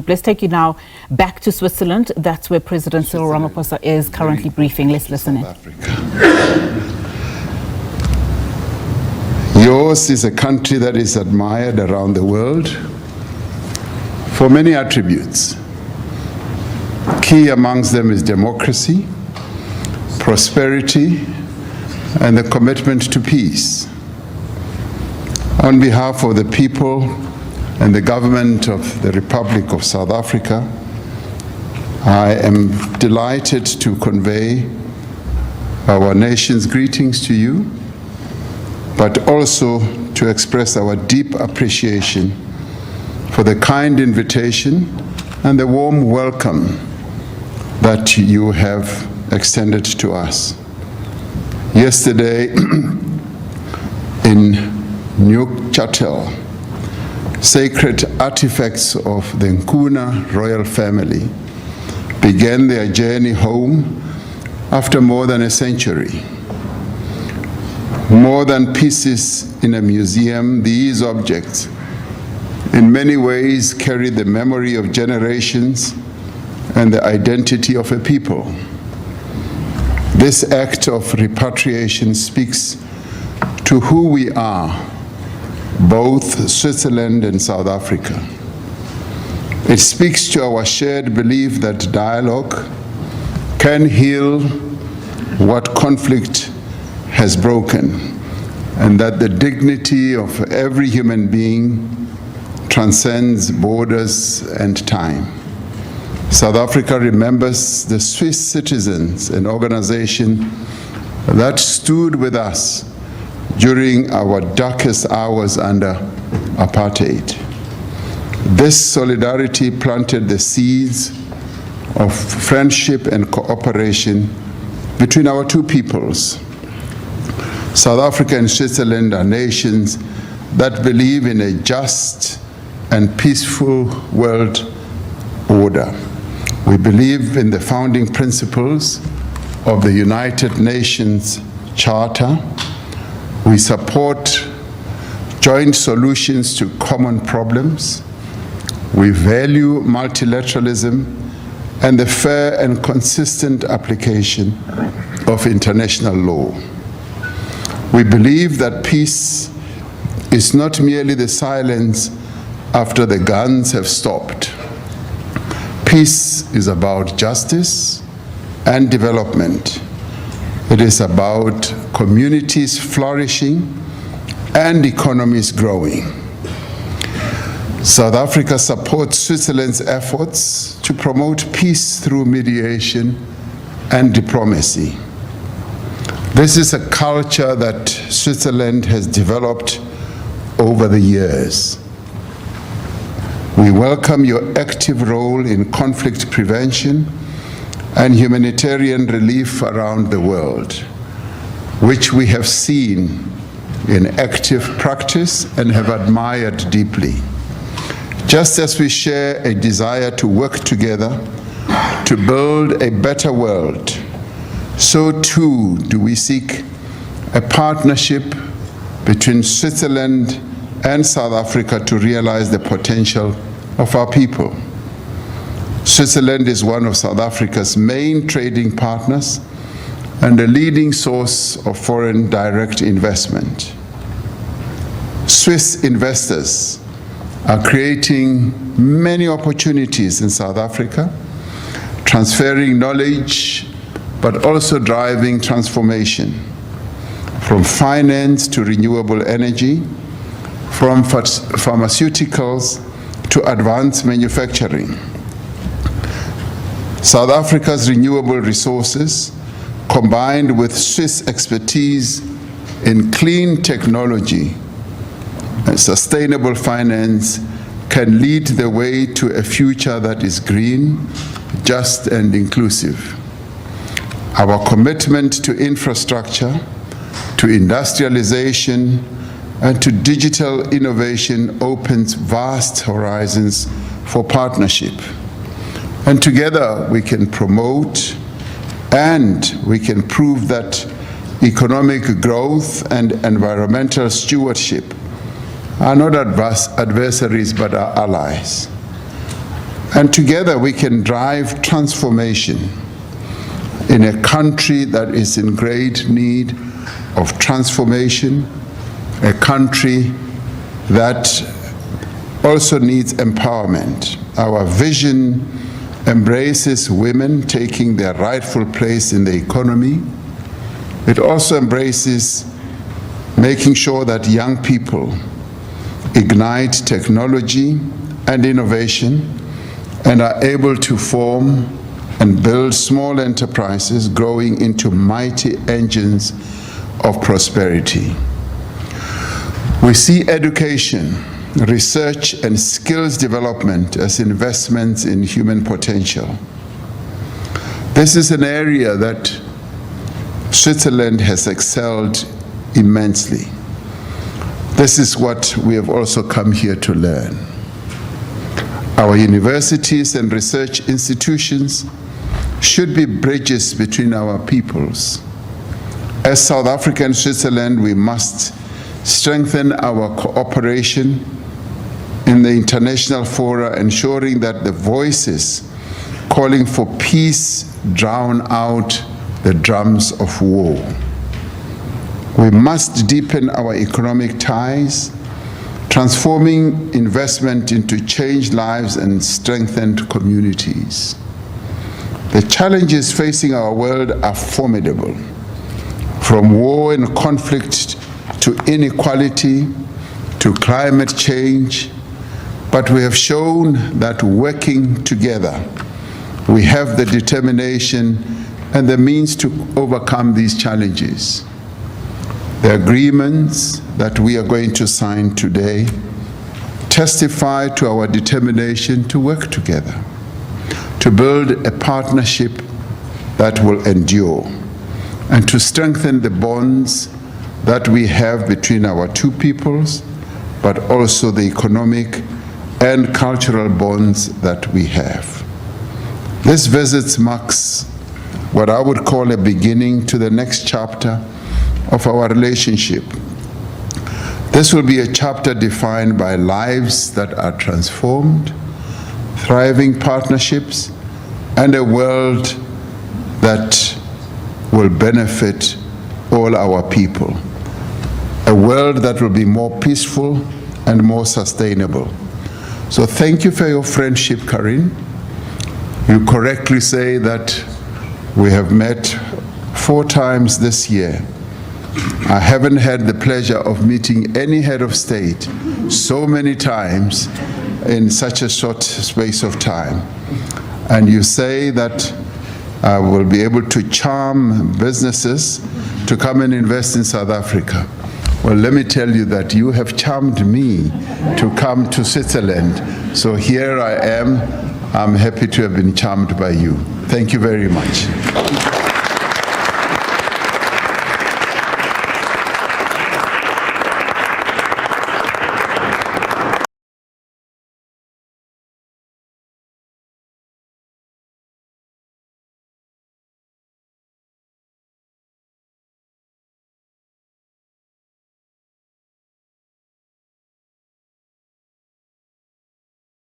group. Let's take you now back to Switzerland. That's where President Cyril Ramaphosa is currently briefing. Let's listen in. Yours is a country that is admired around the world for many attributes. Key amongst them is democracy, prosperity, and the commitment to peace. On behalf of the people and the government of the Republic of South Africa, I am delighted to convey our nation's greetings to you, but also to express our deep appreciation for the kind invitation and the warm welcome that you have extended to us. Yesterday in Neuchâtel, sacred artifacts of the Nkuna royal family began their journey home after more than a century. More than pieces in a museum, these objects in many ways carry the memory of generations and the identity of a people. This act of repatriation speaks to who we are, both Switzerland and South Africa. It speaks to our shared belief that dialogue can heal what conflict has broken, and that the dignity of every human being transcends borders and time. South Africa remembers the Swiss citizens, an organization that stood with us during our darkest hours under apartheid. This solidarity planted the seeds of friendship and cooperation between our two peoples. South Africa and Switzerland are nations that believe in a just and peaceful world order. We believe in the founding principles of the United Nations Charter. We support joint solutions to common problems. We value multilateralism and the fair and consistent application of international law. We believe that peace is not merely the silence after the guns have stopped. Peace is about justice and development. It is about communities flourishing and economies growing. South Africa supports Switzerland's efforts to promote peace through mediation and diplomacy. This is a culture that Switzerland has developed over the years. We welcome your active role in conflict prevention and humanitarian relief around the world, which we have seen in active practice and have admired deeply. Just as we share a desire to work together to build a better world, so too do we seek a partnership between Switzerland and South Africa to realize the potential of our people. Switzerland is one of South Africa's main trading partners and a leading source of foreign direct investment. Swiss investors are creating many opportunities in South Africa, transferring knowledge, but also driving transformation, from finance to renewable energy, from pharmaceuticals to advanced manufacturing. South Africa's renewable resources, combined with Swiss expertise in clean technology and sustainable finance, can lead the way to a future that is green, just, and inclusive. Our commitment to infrastructure, to industrialization, and to digital innovation opens vast horizons for partnership. And together we can promote and we can prove that economic growth and environmental stewardship are not adversaries but are allies. And together we can drive transformation in a country that is in great need of transformation, a country that also needs empowerment. Our vision embraces women taking their rightful place in the economy. It also embraces making sure that young people ignite technology and innovation and are able to form and build small enterprises growing into mighty engines of prosperity. We see education, research, and skills development as investments in human potential. This is an area that Switzerland has excelled immensely. This is what we have also come here to learn. Our universities and research institutions should be bridges between our peoples. As South Africa and Switzerland, we must strengthen our cooperation in the international fora, ensuring that the voices calling for peace drown out the drums of war. We must deepen our economic ties, transforming investment into changed lives and strengthened communities. The challenges facing our world are formidable, from war and conflict to inequality to climate change, but we have shown that working together, we have the determination and the means to overcome these challenges. The agreements that we are going to sign today testify to our determination to work together, to build a partnership that will endure, and to strengthen the bonds that we have between our two peoples, but also the economic and cultural bonds that we have. This visit marks what I would call a beginning to the next chapter of our relationship. This will be a chapter defined by lives that are transformed, thriving partnerships, and a world that will benefit all our people. A world that will be more peaceful and more sustainable. So thank you for your friendship, Karin. You correctly say that we have met 4 times this year. I haven't had the pleasure of meeting any head of state so many times in such a short space of time. And you say that I will be able to charm businesses to come and invest in South Africa. Well, let me tell you that you have charmed me to come to Switzerland. So here I am. I'm happy to have been charmed by you. Thank you very much.